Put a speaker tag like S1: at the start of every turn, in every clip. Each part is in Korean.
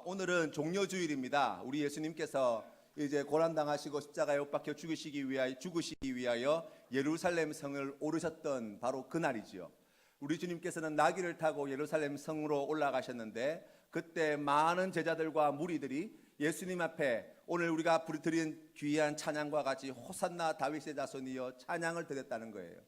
S1: 오늘은 종려주일입니다. 우리 예수님께서 이제 고난당하시고 십자가에 못 박혀 죽으시기 위하여 예루살렘 성을 오르셨던 바로 그날이지요. 우리 주님께서는 나귀를 타고 예루살렘 성으로 올라가셨는데, 그때 많은 제자들과 무리들이 예수님 앞에 오늘 우리가 드린 귀한 찬양과 같이 호산나 다윗의 자손이여 찬양을 드렸다는 거예요.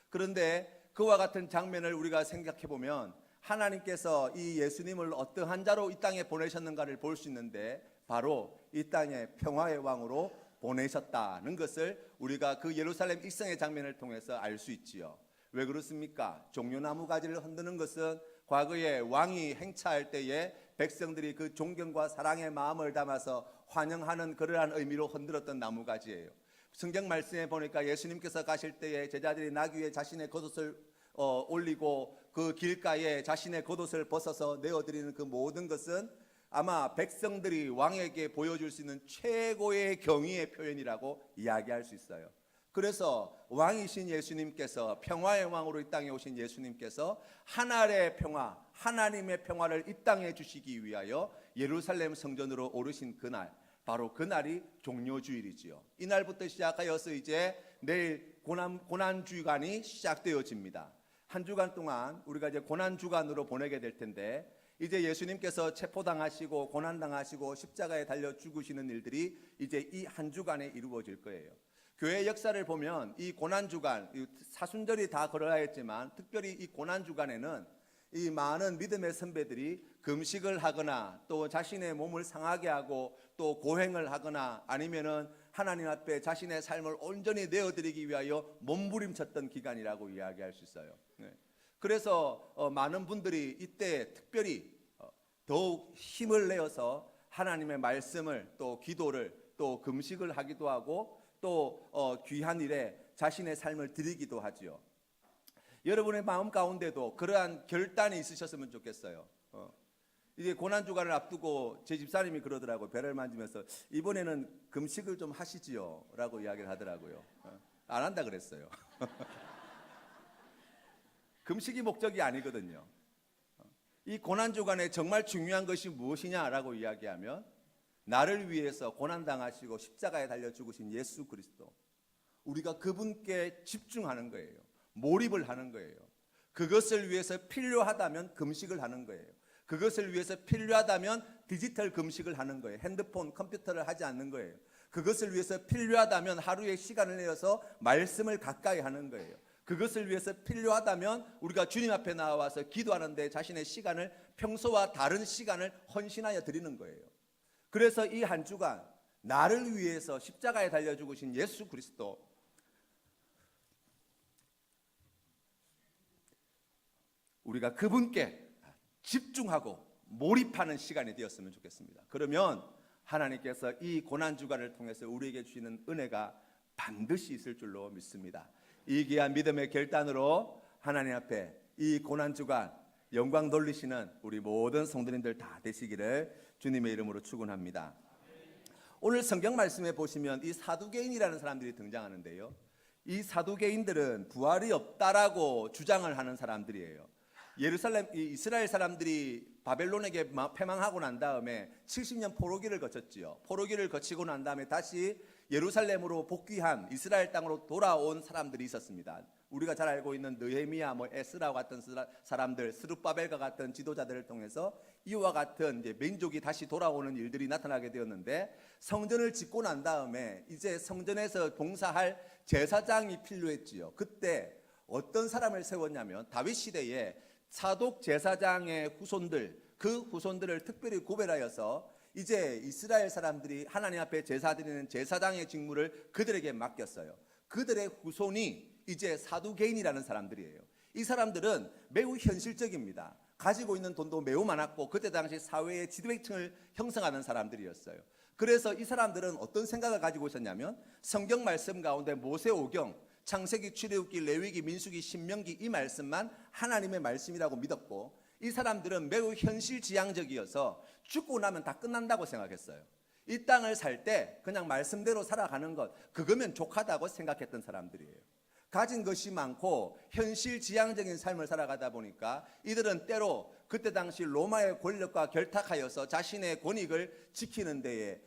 S1: 그런데 그와 같은 장면을 우리가 생각해 보면 하나님께서 이 예수님을 어떠한 자로 이 땅에 보내셨는가를 볼 수 있는데, 바로 이 땅에 평화의 왕으로 보내셨다는 것을 우리가 그 예루살렘 입성의 장면을 통해서 알 수 있지요. 왜 그렇습니까? 종려나무 가지를 흔드는 것은 과거에 왕이 행차할 때에 백성들이 그 존경과 사랑의 마음을 담아서 환영하는 그러한 의미로 흔들었던 나무가지예요. 성경 말씀에 보니까 예수님께서 가실 때에 제자들이 나귀 위에 자신의 겉옷을 올리고 그 길가에 자신의 겉옷을 벗어서 내어드리는 그 모든 것은 아마 백성들이 왕에게 보여줄 수 있는 최고의 경의의 표현이라고 이야기할 수 있어요. 그래서 왕이신 예수님께서, 평화의 왕으로 이 땅에 오신 예수님께서 하늘의 평화, 하나님의 평화를 이 땅에 주시기 위하여 예루살렘 성전으로 오르신 그날, 바로 그날이 종려주일이지요. 이날부터 시작하여서 이제 내일 고난주간이 시작되어집니다. 한 주간 동안 우리가 이제 고난주간으로 보내게 될 텐데, 이제 예수님께서 체포당하시고 고난당하시고 십자가에 달려 죽으시는 일들이 이제 이 한 주간에 이루어질 거예요. 교회 역사를 보면 이 고난주간, 사순절이 다 걸어야 했지만 특별히 이 고난주간에는 이 많은 믿음의 선배들이 금식을 하거나 또 자신의 몸을 상하게 하고 또 고행을 하거나 아니면은 하나님 앞에 자신의 삶을 온전히 내어드리기 위하여 몸부림쳤던 기간이라고 이야기할 수 있어요. 그래서 많은 분들이 이때 특별히 더욱 힘을 내어서 하나님의 말씀을 또 기도를 또 금식을 하기도 하고 또 귀한 일에 자신의 삶을 드리기도 하지요. 여러분의 마음 가운데도 그러한 결단이 있으셨으면 좋겠어요. 이제 고난주간을 앞두고 제 집사님이 그러더라고요. 배를 만지면서 이번에는 금식을 좀 하시지요 라고 이야기를 하더라고요. 안 한다 그랬어요. 금식이 목적이 아니거든요. 이 고난주간에 정말 중요한 것이 무엇이냐라고 이야기하면, 나를 위해서 고난당하시고 십자가에 달려 죽으신 예수 그리스도, 우리가 그분께 집중하는 거예요. 몰입을 하는 거예요. 그것을 위해서 필요하다면 금식을 하는 거예요. 그것을 위해서 필요하다면 디지털 금식을 하는 거예요. 핸드폰, 컴퓨터를 하지 않는 거예요. 그것을 위해서 필요하다면 하루에 시간을 내어서 말씀을 가까이 하는 거예요. 그것을 위해서 필요하다면 우리가 주님 앞에 나와서 기도하는데 자신의 시간을, 평소와 다른 시간을 헌신하여 드리는 거예요. 그래서 이 한 주간 나를 위해서 십자가에 달려 죽으신 예수 그리스도, 우리가 그분께 집중하고 몰입하는 시간이 되었으면 좋겠습니다. 그러면 하나님께서 이 고난주간을 통해서 우리에게 주시는 은혜가 반드시 있을 줄로 믿습니다. 이 귀한 믿음의 결단으로 하나님 앞에 이 고난주간 영광 돌리시는 우리 모든 성도님들 다 되시기를 주님의 이름으로 축원합니다. 오늘 성경 말씀에 보시면 이 사두개인이라는 사람들이 등장하는데요, 이 사두개인들은 부활이 없다라고 주장을 하는 사람들이에요. 이스라엘 사람들이 바벨론에게 패망하고 난 다음에 70년 포로기를 거쳤지요. 포로기를 거치고 난 다음에 다시 예루살렘으로 복귀한, 이스라엘 땅으로 돌아온 사람들이 있었습니다. 우리가 잘 알고 있는 느헤미야, 에스라와 같은 사람들, 스룹바벨과 같은 지도자들을 통해서 이와 같은 이제 민족이 다시 돌아오는 일들이 나타나게 되었는데, 성전을 짓고 난 다음에 이제 성전에서 봉사할 제사장이 필요했지요. 그때 어떤 사람을 세웠냐면, 다윗 시대에 사독 제사장의 후손들, 그 후손들을 특별히 구별하여서 이제 이스라엘 사람들이 하나님 앞에 제사 드리는 제사장의 직무를 그들에게 맡겼어요. 그들의 후손이 이제 사두개인이라는 사람들이에요. 이 사람들은 매우 현실적입니다. 가지고 있는 돈도 매우 많았고 그때 당시 사회의 지도층을 형성하는 사람들이었어요. 그래서 이 사람들은 어떤 생각을 가지고 있었냐면, 성경 말씀 가운데 모세오경, 창세기, 출애굽기, 레위기, 민수기, 신명기 이 말씀만 하나님의 말씀이라고 믿었고, 이 사람들은 매우 현실지향적이어서 죽고 나면 다 끝난다고 생각했어요. 이 땅을 살 때 그냥 말씀대로 살아가는 것, 그거면 족하다고 생각했던 사람들이에요. 가진 것이 많고 현실지향적인 삶을 살아가다 보니까 이들은 때로 그때 당시 로마의 권력과 결탁하여서 자신의 권익을 지키는 데에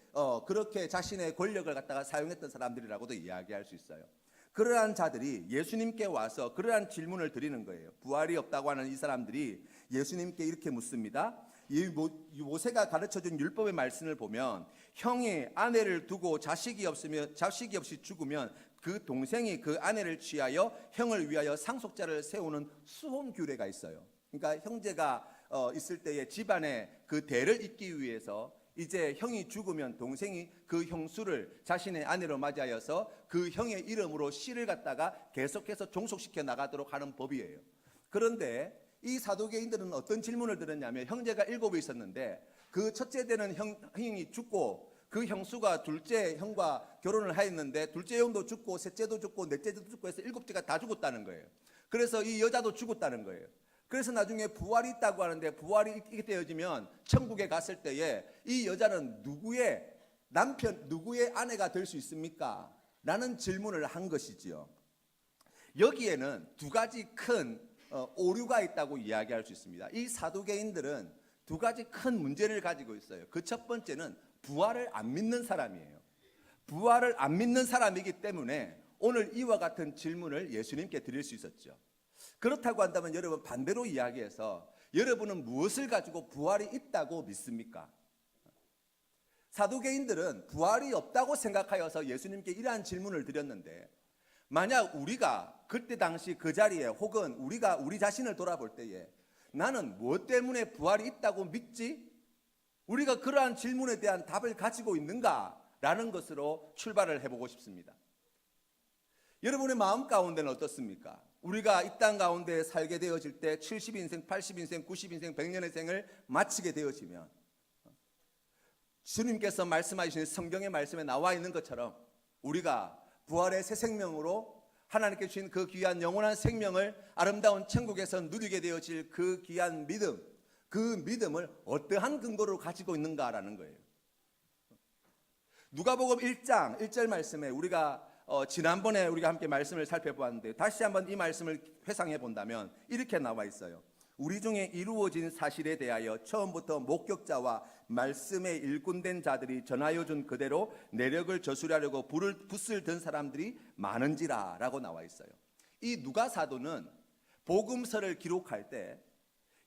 S1: 그렇게 자신의 권력을 갖다가 사용했던 사람들이라고도 이야기할 수 있어요. 그러한 자들이 예수님께 와서 그러한 질문을 드리는 거예요. 부활이 없다고 하는 이 사람들이 예수님께 이렇게 묻습니다. 이 모세가 가르쳐준 율법의 말씀을 보면 형이 아내를 두고 자식이 없이 죽으면 그 동생이 그 아내를 취하여 형을 위하여 상속자를 세우는 수혼 규례가 있어요. 그러니까 형제가 있을 때에 집안에 그 대를 잇기 위해서 이제 형이 죽으면 동생이 그 형수를 자신의 아내로 맞이하여서 그 형의 이름으로 씨를 갖다가 계속해서 종속시켜 나가도록 하는 법이에요. 그런데 이 사두개인들은 어떤 질문을 들었냐면 형제가 7이 있었는데 그 첫째 되는 형이 죽고 그 형수가 둘째 형과 결혼을 하였는데 둘째 형도 죽고 셋째도 죽고 넷째도 죽고 해서 7째가 다 죽었다는 거예요. 그래서 이 여자도 죽었다는 거예요. 그래서 나중에 부활이 있다고 하는데 부활이 있게 되어지면 천국에 갔을 때에 이 여자는 누구의 남편, 누구의 아내가 될 수 있습니까? 라는 질문을 한 것이지요. 여기에는 두 가지 큰 오류가 있다고 이야기할 수 있습니다. 이 사두개인들은 두 가지 큰 문제를 가지고 있어요. 그 첫 번째는 부활을 안 믿는 사람이에요. 부활을 안 믿는 사람이기 때문에 오늘 이와 같은 질문을 예수님께 드릴 수 있었죠. 그렇다고 한다면 여러분 반대로 이야기해서 여러분은 무엇을 가지고 부활이 있다고 믿습니까? 사두개인들은 부활이 없다고 생각하여서 예수님께 이러한 질문을 드렸는데 만약 우리가 그때 당시 그 자리에 혹은 우리가 우리 자신을 돌아볼 때에 나는 무엇 때문에 부활이 있다고 믿지? 우리가 그러한 질문에 대한 답을 가지고 있는가라는 것으로 출발을 해보고 싶습니다. 여러분의 마음 가운데는 어떻습니까? 우리가 이 땅 가운데 살게 되어질 때 70인생, 80인생, 90인생, 100년의 생을 마치게 되어지면 주님께서 말씀하시는 성경의 말씀에 나와 있는 것처럼 우리가 부활의 새 생명으로 하나님께 주신 그 귀한 영원한 생명을 아름다운 천국에서 누리게 되어질 그 귀한 믿음, 그 믿음을 어떠한 근거로 가지고 있는가라는 거예요. 누가복음 1장 1절 말씀에 우리가 지난번에 우리가 함께 말씀을 살펴보았는데 다시 한번 이 말씀을 회상해 본다면 이렇게 나와 있어요. 우리 중에 이루어진 사실에 대하여 처음부터 목격자와 말씀에 일꾼된 자들이 전하여 준 그대로 내력을 저술하려고 붓을 든 사람들이 많은지라 라고 나와 있어요. 이 누가 사도는 복음서를 기록할 때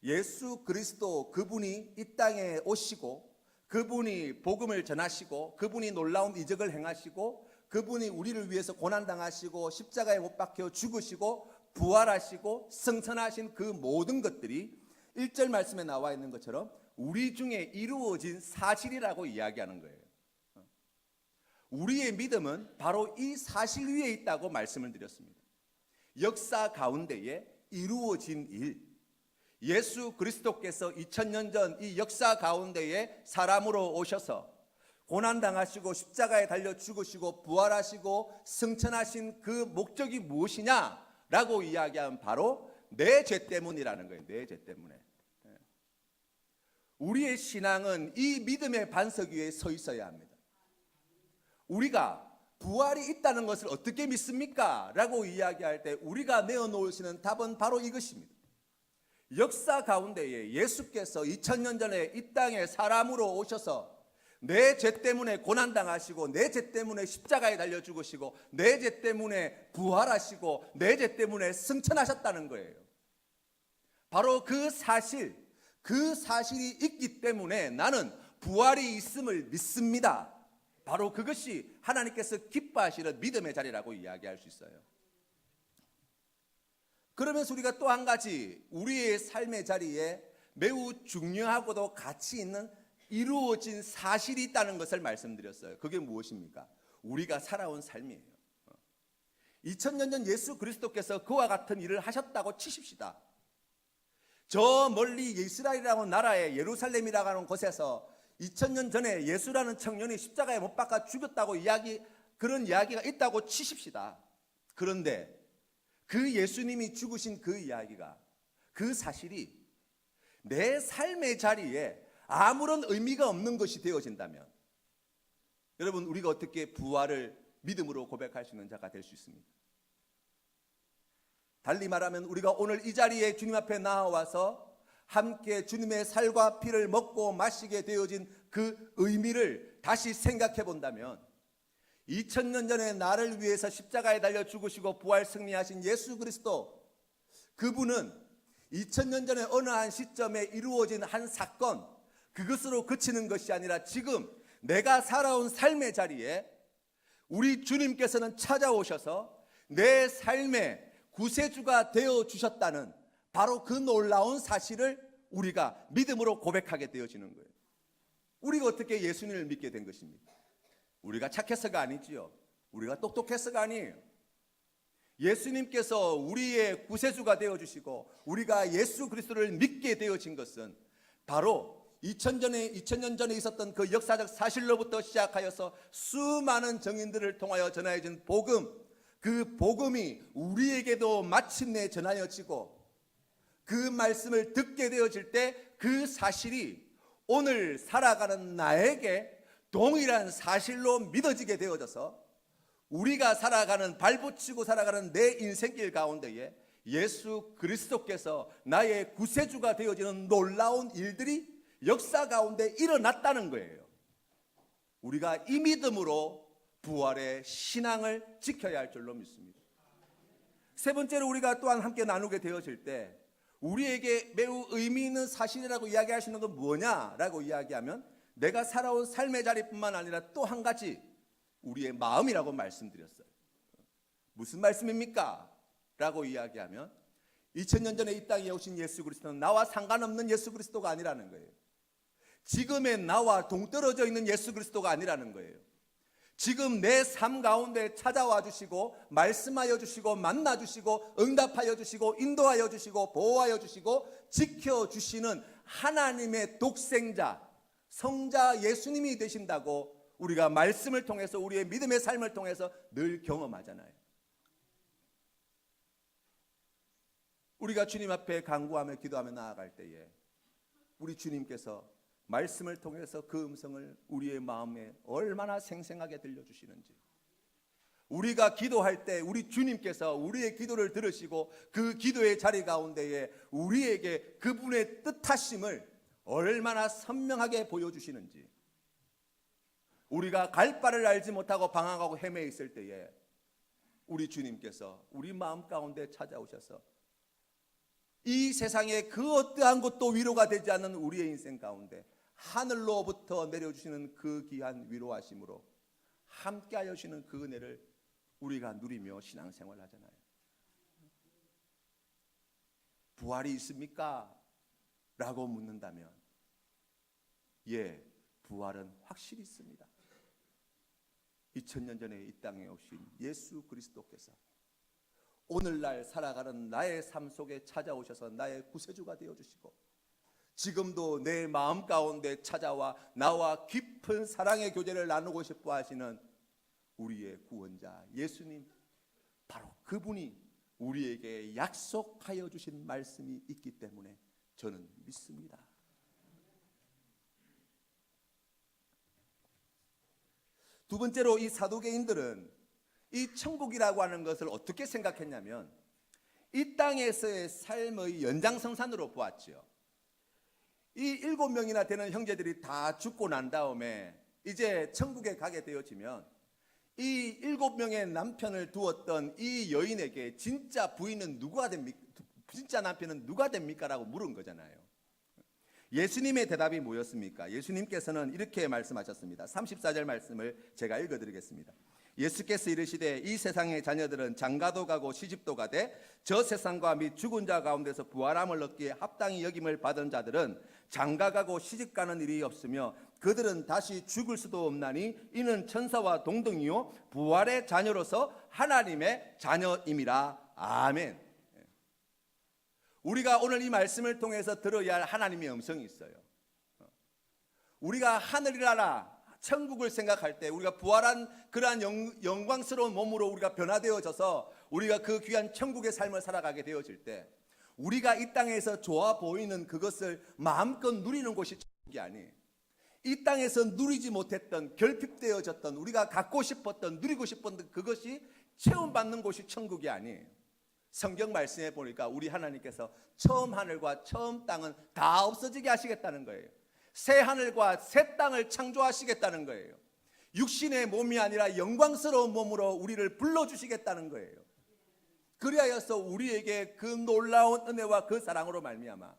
S1: 예수 그리스도 그분이 이 땅에 오시고 그분이 복음을 전하시고 그분이 놀라운 이적을 행하시고 그분이 우리를 위해서 고난당하시고 십자가에 못 박혀 죽으시고 부활하시고 승천하신 그 모든 것들이 1절 말씀에 나와 있는 것처럼 우리 중에 이루어진 사실이라고 이야기하는 거예요. 우리의 믿음은 바로 이 사실 위에 있다고 말씀을 드렸습니다. 역사 가운데에 이루어진 일, 예수 그리스도께서 2000년 전 이 역사 가운데에 사람으로 오셔서 고난당하시고 십자가에 달려 죽으시고 부활하시고 승천하신 그 목적이 무엇이냐라고 이야기하면 바로 내 죄 때문이라는 거예요. 내 죄 때문에. 우리의 신앙은 이 믿음의 반석 위에 서 있어야 합니다. 우리가 부활이 있다는 것을 어떻게 믿습니까? 라고 이야기할 때 우리가 내어놓으시는 답은 바로 이것입니다. 역사 가운데에 예수께서 2000년 전에 이 땅에 사람으로 오셔서 내 죄 때문에 고난당하시고 내 죄 때문에 십자가에 달려 죽으시고 내 죄 때문에 부활하시고 내 죄 때문에 승천하셨다는 거예요. 바로 그 사실이 있기 때문에 나는 부활이 있음을 믿습니다. 바로 그것이 하나님께서 기뻐하시는 믿음의 자리라고 이야기할 수 있어요. 그러면서 우리가 또 한 가지 우리의 삶의 자리에 매우 중요하고도 가치 있는 이루어진 사실이 있다는 것을 말씀드렸어요. 그게 무엇입니까? 우리가 살아온 삶이에요. 2000년 전 예수 그리스도께서 그와 같은 일을 하셨다고 치십시다. 저 멀리 이스라엘이라는 나라의 예루살렘이라고 하는 곳에서 2000년 전에 예수라는 청년이 십자가에 못 박아 죽였다고 그런 이야기가 있다고 치십시다. 그런데 그 예수님이 죽으신 그 이야기가, 그 사실이 내 삶의 자리에 아무런 의미가 없는 것이 되어진다면 여러분 우리가 어떻게 부활을 믿음으로 고백할 수 있는 자가 될 수 있습니까? 달리 말하면 우리가 오늘 이 자리에 주님 앞에 나와서 함께 주님의 살과 피를 먹고 마시게 되어진 그 의미를 다시 생각해 본다면 2000년 전에 나를 위해서 십자가에 달려 죽으시고 부활 승리하신 예수 그리스도, 그분은 2000년 전에 어느 한 시점에 이루어진 한 사건, 그것으로 그치는 것이 아니라 지금 내가 살아온 삶의 자리에 우리 주님께서는 찾아오셔서 내 삶의 구세주가 되어 주셨다는 바로 그 놀라운 사실을 우리가 믿음으로 고백하게 되어지는 거예요. 우리가 어떻게 예수님을 믿게 된 것입니까? 우리가 착해서가 아니지요. 우리가 똑똑해서가 아니에요. 예수님께서 우리의 구세주가 되어주시고 우리가 예수 그리스도를 믿게 되어진 것은 바로 2000년 전에 있었던 그 역사적 사실로부터 시작하여서 수많은 증인들을 통하여 전하여진 복음, 그 복음이 우리에게도 마침내 전하여지고 그 말씀을 듣게 되어질 때 그 사실이 오늘 살아가는 나에게 동일한 사실로 믿어지게 되어져서 우리가 살아가는, 발붙이고 살아가는 내 인생길 가운데에 예수 그리스도께서 나의 구세주가 되어지는 놀라운 일들이 역사 가운데 일어났다는 거예요. 우리가 이 믿음으로 부활의 신앙을 지켜야 할 줄로 믿습니다. 세 번째로 우리가 또한 함께 나누게 되어질 때 우리에게 매우 의미 있는 사실이라고 이야기하시는 건 뭐냐라고 이야기하면 내가 살아온 삶의 자리뿐만 아니라 또 한 가지 우리의 마음이라고 말씀드렸어요. 무슨 말씀입니까? 라고 이야기하면 2000년 전에 이 땅에 오신 예수 그리스도는 나와 상관없는 예수 그리스도가 아니라는 거예요. 지금의 나와 동떨어져 있는 예수 그리스도가 아니라는 거예요. 지금 내 삶 가운데 찾아와 주시고 말씀하여 주시고 만나 주시고 응답하여 주시고 인도하여 주시고 보호하여 주시고 지켜주시는 하나님의 독생자 성자 예수님이 되신다고 우리가 말씀을 통해서 우리의 믿음의 삶을 통해서 늘 경험하잖아요. 우리가 주님 앞에 간구하며 기도하며 나아갈 때에 우리 주님께서 말씀을 통해서 그 음성을 우리의 마음에 얼마나 생생하게 들려주시는지, 우리가 기도할 때 우리 주님께서 우리의 기도를 들으시고 그 기도의 자리 가운데에 우리에게 그분의 뜻하심을 얼마나 선명하게 보여주시는지, 우리가 갈 바를 알지 못하고 방황하고 헤매 있을 때에 우리 주님께서 우리 마음 가운데 찾아오셔서 이 세상에 그 어떠한 것도 위로가 되지 않는 우리의 인생 가운데 하늘로부터 내려주시는 그 귀한 위로하심으로 함께하여 주시는 그 은혜를 우리가 누리며 신앙생활 하잖아요. 부활이 있습니까? 라고 묻는다면 예, 부활은 확실히 있습니다. 2000년 전에 이 땅에 오신 예수 그리스도께서 오늘날 살아가는 나의 삶 속에 찾아오셔서 나의 구세주가 되어주시고 지금도 내 마음 가운데 찾아와 나와 깊은 사랑의 교제를 나누고 싶어 하시는 우리의 구원자 예수님, 바로 그분이 우리에게 약속하여 주신 말씀이 있기 때문에 저는 믿습니다. 두 번째로 이 사두개인들은 이 천국이라고 하는 것을 어떻게 생각했냐면 이 땅에서의 삶의 연장선상으로 보았죠. 이 7명이나 되는 형제들이 다 죽고 난 다음에 이제 천국에 가게 되어지면 이 7명의 남편을 두었던 이 여인에게 진짜 부인은 누가 됩니까? 진짜 남편은 누가 됩니까? 라고 물은 거잖아요. 예수님의 대답이 뭐였습니까? 예수님께서는 이렇게 말씀하셨습니다. 34절 말씀을 제가 읽어드리겠습니다. 예수께서 이르시되 이 세상의 자녀들은 장가도 가고 시집도 가되 저 세상과 및 죽은 자 가운데서 부활함을 얻기에 합당히 여김을 받은 자들은 장가가고 시집가는 일이 없으며 그들은 다시 죽을 수도 없나니 이는 천사와 동등이요 부활의 자녀로서 하나님의 자녀임이라. 아멘. 우리가 오늘 이 말씀을 통해서 들어야 할 하나님의 음성이 있어요. 우리가 하늘이라라 천국을 생각할 때 우리가 부활한 그러한 영광스러운 몸으로 우리가 변화되어져서 우리가 그 귀한 천국의 삶을 살아가게 되어질 때 우리가 이 땅에서 좋아 보이는 그것을 마음껏 누리는 곳이 천국이 아니에요. 이 땅에서 누리지 못했던, 결핍되어졌던, 우리가 갖고 싶었던, 누리고 싶었던 그것이 체험받는 곳이 천국이 아니에요. 성경 말씀에 보니까 우리 하나님께서 처음 하늘과 처음 땅은 다 없어지게 하시겠다는 거예요. 새 하늘과 새 땅을 창조하시겠다는 거예요. 육신의 몸이 아니라 영광스러운 몸으로 우리를 불러주시겠다는 거예요. 그리하여서 우리에게 그 놀라운 은혜와 그 사랑으로 말미암아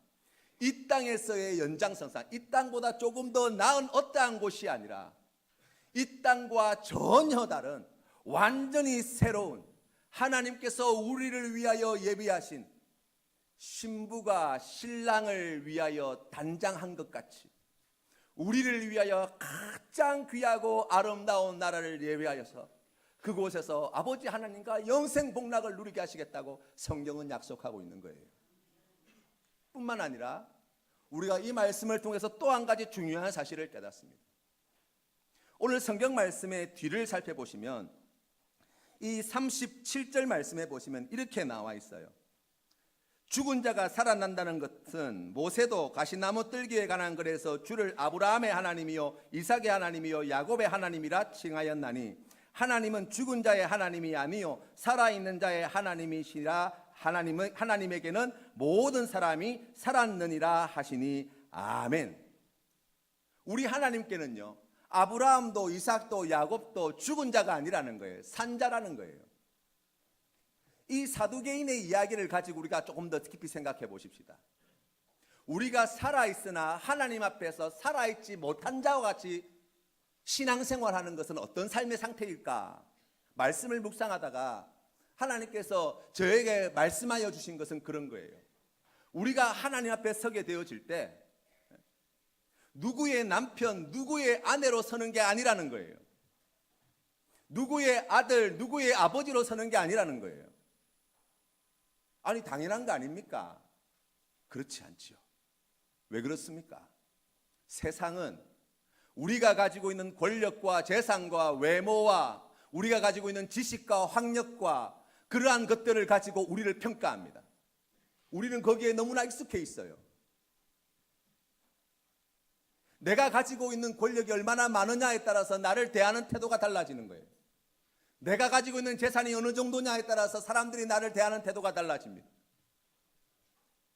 S1: 이 땅에서의 연장선상, 이 땅보다 조금 더 나은 어떠한 곳이 아니라 이 땅과 전혀 다른 완전히 새로운 하나님께서 우리를 위하여 예비하신 신부가 신랑을 위하여 단장한 것 같이 우리를 위하여 가장 귀하고 아름다운 나라를 예비하여서 그곳에서 아버지 하나님과 영생 복락을 누리게 하시겠다고 성경은 약속하고 있는 거예요. 뿐만 아니라 우리가 이 말씀을 통해서 또 한 가지 중요한 사실을 깨닫습니다. 오늘 성경 말씀의 뒤를 살펴보시면 이 37절 말씀에 보시면 이렇게 나와 있어요. 죽은 자가 살아난다는 것은 모세도 가시나무 뜰기에 관한 글에서 주를 아브라함의 하나님이요 이삭의 하나님이요 야곱의 하나님이라 칭하였나니 하나님은 죽은 자의 하나님이 아니요 살아있는 자의 하나님이시라 하나님에게는 모든 사람이 살았느니라 하시니 아멘. 우리 하나님께는요 아브라함도 이삭도 야곱도 죽은 자가 아니라는 거예요. 산 자라는 거예요. 이 사두개인의 이야기를 가지고 우리가 조금 더 깊이 생각해 보십시다. 우리가 살아있으나 하나님 앞에서 살아있지 못한 자와 같이 신앙생활하는 것은 어떤 삶의 상태일까? 말씀을 묵상하다가 하나님께서 저에게 말씀하여 주신 것은 그런 거예요. 우리가 하나님 앞에 서게 되어질 때 누구의 남편, 누구의 아내로 서는 게 아니라는 거예요. 누구의 아들, 누구의 아버지로 서는 게 아니라는 거예요. 아니 당연한 거 아닙니까? 그렇지 않지요. 왜 그렇습니까? 세상은 우리가 가지고 있는 권력과 재산과 외모와 우리가 가지고 있는 지식과 학력과 그러한 것들을 가지고 우리를 평가합니다. 우리는 거기에 너무나 익숙해 있어요. 내가 가지고 있는 권력이 얼마나 많으냐에 따라서 나를 대하는 태도가 달라지는 거예요. 내가 가지고 있는 재산이 어느 정도냐에 따라서 사람들이 나를 대하는 태도가 달라집니다.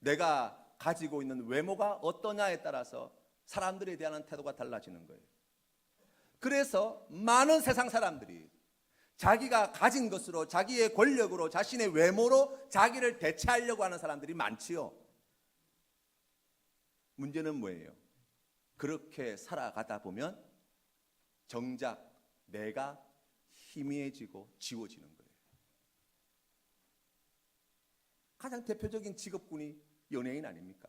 S1: 내가 가지고 있는 외모가 어떠냐에 따라서 사람들에 대한 태도가 달라지는 거예요. 그래서 많은 세상 사람들이 자기가 가진 것으로 자기의 권력으로 자신의 외모로 자기를 대체하려고 하는 사람들이 많지요. 문제는 뭐예요? 그렇게 살아가다 보면 정작 내가 희미해지고 지워지는 거예요. 가장 대표적인 직업군이 연예인 아닙니까?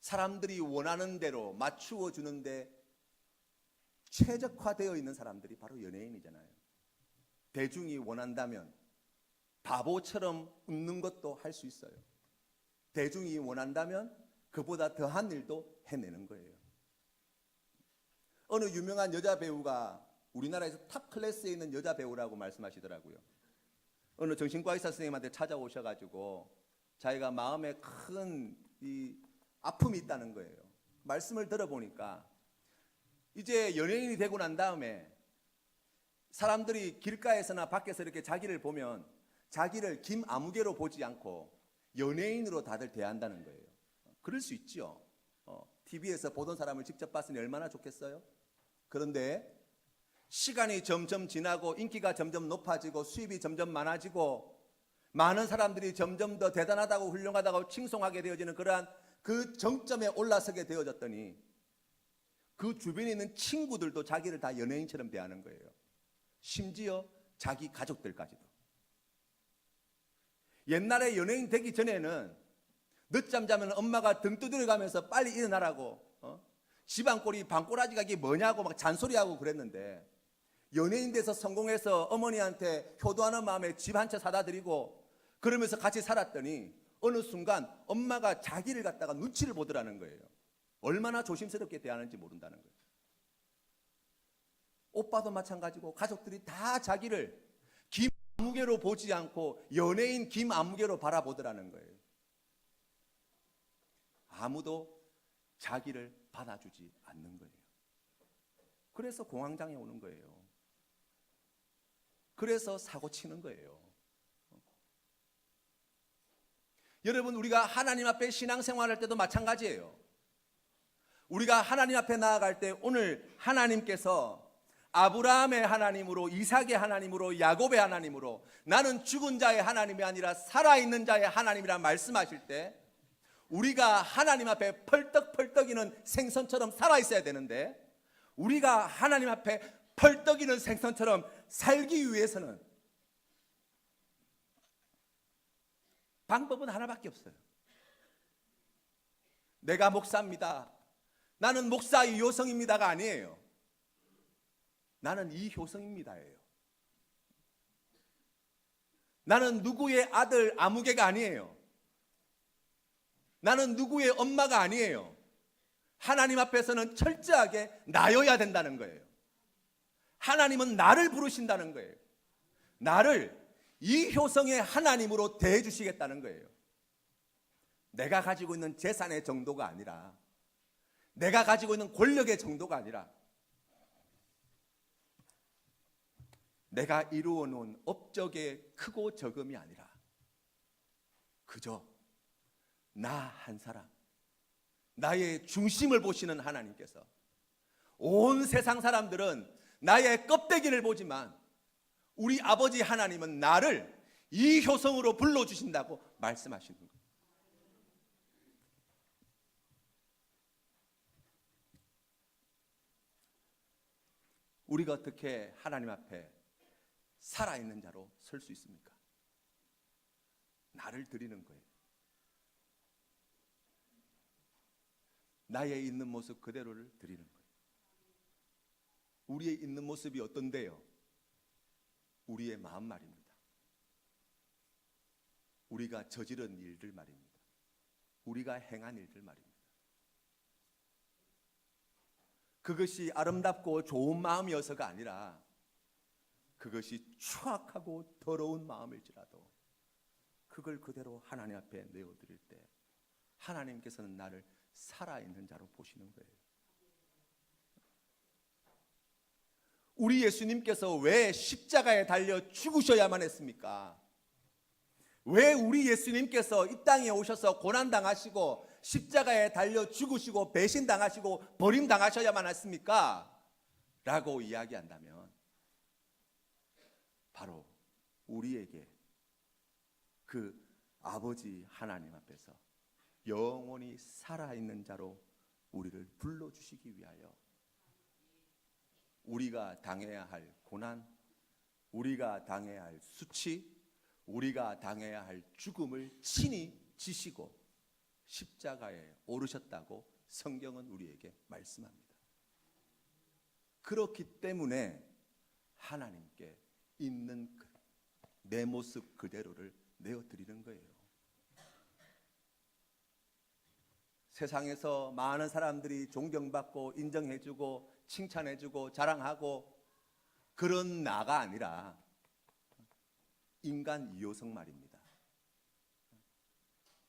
S1: 사람들이 원하는 대로 맞추어 주는데 최적화되어 있는 사람들이 바로 연예인이잖아요. 대중이 원한다면 바보처럼 웃는 것도 할 수 있어요. 대중이 원한다면 그보다 더한 일도 해내는 거예요. 어느 유명한 여자 배우가 우리나라에서 탑 클래스에 있는 여자 배우라고 말씀하시더라고요. 어느 정신과 의사 선생님한테 찾아오셔가지고 자기가 마음에 큰 이 아픔이 있다는 거예요. 말씀을 들어보니까 이제 연예인이 되고 난 다음에 사람들이 길가에서나 밖에서 이렇게 자기를 보면 자기를 김아무개로 보지 않고 연예인으로 다들 대한다는 거예요. 그럴 수 있죠. TV에서 보던 사람을 직접 봤으니 얼마나 좋겠어요? 그런데 시간이 점점 지나고 인기가 점점 높아지고 수입이 점점 많아지고 많은 사람들이 점점 더 대단하다고 훌륭하다고 칭송하게 되어지는 그러한 그 정점에 올라서게 되어졌더니 그 주변에 있는 친구들도 자기를 다 연예인처럼 대하는 거예요. 심지어 자기 가족들까지도. 옛날에 연예인 되기 전에는 늦잠 자면 엄마가 등 두드려가면서 빨리 일어나라고 집안 꼴이 방꼬라지가 이게 뭐냐고 막 잔소리하고 그랬는데 연예인 돼서 성공해서 어머니한테 효도하는 마음에 집 한 채 사다 드리고 그러면서 같이 살았더니 어느 순간 엄마가 자기를 갖다가 눈치를 보더라는 거예요. 얼마나 조심스럽게 대하는지 모른다는 거예요. 오빠도 마찬가지고 가족들이 다 자기를 김아무개로 보지 않고 연예인 김아무개로 바라보더라는 거예요. 아무도 자기를 받아주지 않는 거예요. 그래서 공황장애 오는 거예요. 그래서 사고 치는 거예요. 여러분, 우리가 하나님 앞에 신앙생활할 때도 마찬가지예요. 우리가 하나님 앞에 나아갈 때 오늘 하나님께서 아브라함의 하나님으로, 이삭의 하나님으로, 야곱의 하나님으로, 나는 죽은 자의 하나님이 아니라 살아있는 자의 하나님이라 말씀하실 때 우리가 하나님 앞에 펄떡펄떡이는 생선처럼 살아있어야 되는데, 우리가 하나님 앞에 펄떡이는 생선처럼 살기 위해서는 방법은 하나밖에 없어요. 내가 목사입니다, 나는 목사 이효성입니다가 아니에요. 나는 이효성입니다예요. 나는 누구의 아들 아무개가 아니에요. 나는 누구의 엄마가 아니에요. 하나님 앞에서는 철저하게 나여야 된다는 거예요. 하나님은 나를 부르신다는 거예요. 나를 이효성의 하나님으로 대해 주시겠다는 거예요. 내가 가지고 있는 재산의 정도가 아니라, 내가 가지고 있는 권력의 정도가 아니라, 내가 이루어 놓은 업적의 크고 적음이 아니라 그저 나 한 사람, 나의 중심을 보시는 하나님께서, 온 세상 사람들은 나의 껍데기를 보지만 우리 아버지 하나님은 나를 이효성으로 불러주신다고 말씀하시는 거예요. 우리가 어떻게 하나님 앞에 살아있는 자로 설 수 있습니까? 나를 드리는 거예요. 나의 있는 모습 그대로를 드리는 거예요. 우리의 있는 모습이 어떤데요? 우리의 마음 말입니다. 우리가 저지른 일들 말입니다. 우리가 행한 일들 말입니다. 그것이 아름답고 좋은 마음이어서가 아니라 그것이 추악하고 더러운 마음일지라도 그걸 그대로 하나님 앞에 내어드릴 때 하나님께서는 나를 살아있는 자로 보시는 거예요. 우리 예수님께서 왜 십자가에 달려 죽으셔야만 했습니까? 왜 우리 예수님께서 이 땅에 오셔서 고난당하시고 십자가에 달려 죽으시고 배신당하시고 버림당하셔야만 했습니까? 라고 이야기한다면 바로 우리에게 그 아버지 하나님 앞에서 영원히 살아있는 자로 우리를 불러주시기 위하여 우리가 당해야 할 고난, 우리가 당해야 할 수치, 우리가 당해야 할 죽음을 친히 지시고 십자가에 오르셨다고 성경은 우리에게 말씀합니다. 그렇기 때문에 하나님께 있는 내 모습 그대로를 내어드리는 거예요. 세상에서 많은 사람들이 존경받고 인정해주고 칭찬해주고 자랑하고 그런 나가 아니라 인간 이효성 말입니다.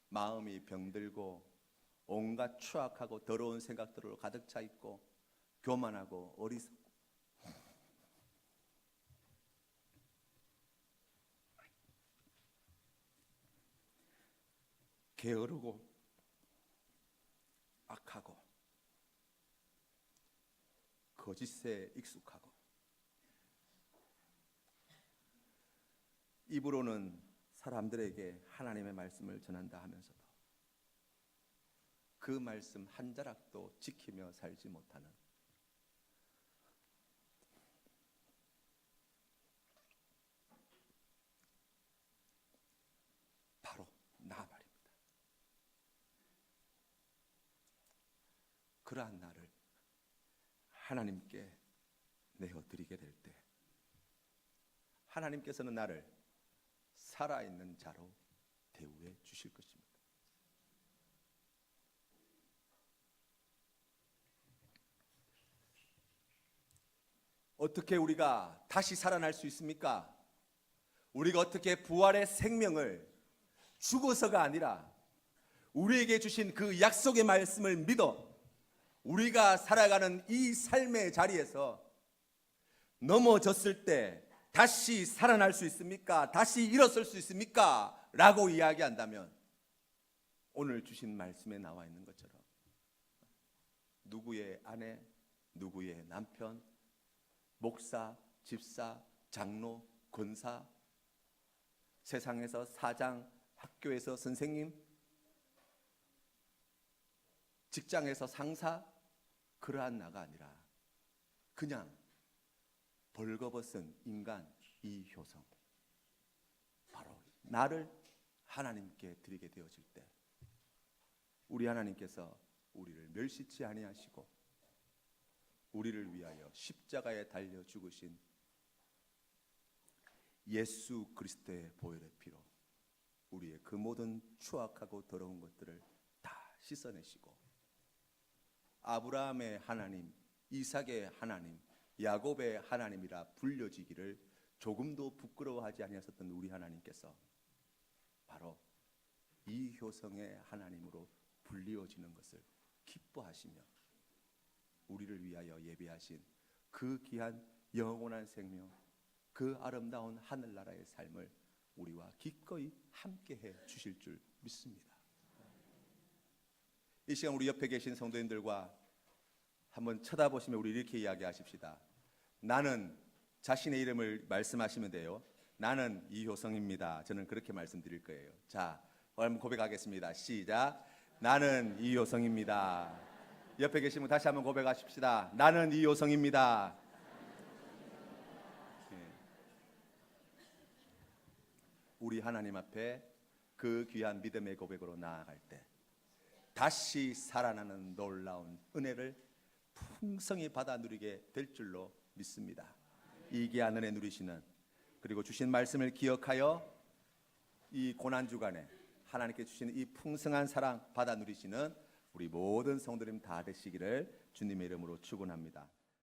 S1: 마음이 병들고 온갖 추악하고 더러운 생각들로 가득 차 있고 교만하고 어리석고 게으르고 악하고 거짓에 익숙하고 입으로는 사람들에게 하나님의 말씀을 전한다 하면서도 그 말씀 한 자락도 지키며 살지 못하는 바로 나 말입니다. 그러한 나를 하나님께 내어드리게 될 때 하나님께서는 나를 살아있는 자로 대우해 주실 것입니다. 어떻게 우리가 다시 살아날 수 있습니까? 우리가 어떻게 부활의 생명을 죽어서가 아니라 우리에게 주신 그 약속의 말씀을 믿어 우리가 살아가는 이 삶의 자리에서 넘어졌을 때 다시 살아날 수 있습니까? 다시 일어설 수 있습니까? 라고 이야기한다면 오늘 주신 말씀에 나와 있는 것처럼 누구의 아내, 누구의 남편, 목사, 집사, 장로, 권사, 세상에서 사장, 학교에서 선생님, 직장에서 상사, 그러한 나가 아니라 그냥 벌거벗은 인간 이효성, 바로 나를 하나님께 드리게 되어질 때 우리 하나님께서 우리를 멸시치 아니하시고 우리를 위하여 십자가에 달려 죽으신 예수 그리스도의 보혈의 피로 우리의 그 모든 추악하고 더러운 것들을 다 씻어내시고 아브라함의 하나님, 이삭의 하나님, 야곱의 하나님이라 불려지기를 조금도 부끄러워하지 아니하셨던 우리 하나님께서 바로 이 효성의 하나님으로 불리어지는 것을 기뻐하시며 우리를 위하여 예비하신 그 귀한 영원한 생명, 그 아름다운 하늘나라의 삶을 우리와 기꺼이 함께해 주실 줄 믿습니다. 이 시간 우리 옆에 계신 성도님들과 한번 쳐다보시며 우리 이렇게 이야기하십시다. 나는, 자신의 이름을 말씀하시면 돼요. 나는 이효성입니다. 저는 그렇게 말씀드릴 거예요. 자, 한번 고백하겠습니다. 시작. 나는 이효성입니다. 옆에 계신 분 다시 한번 고백하십시다. 나는 이효성입니다. 우리 하나님 앞에 그 귀한 믿음의 고백으로 나아갈 때 다시 살아나는 놀라운 은혜를 풍성히 받아 누리게 될 줄로 믿습니다. 이 귀한 은혜 누리시는, 그리고 주신 말씀을 기억하여 이 고난주간에 하나님께 주시는 이 풍성한 사랑 받아 누리시는 우리 모든 성도님 다 되시기를 주님의 이름으로 축원합니다.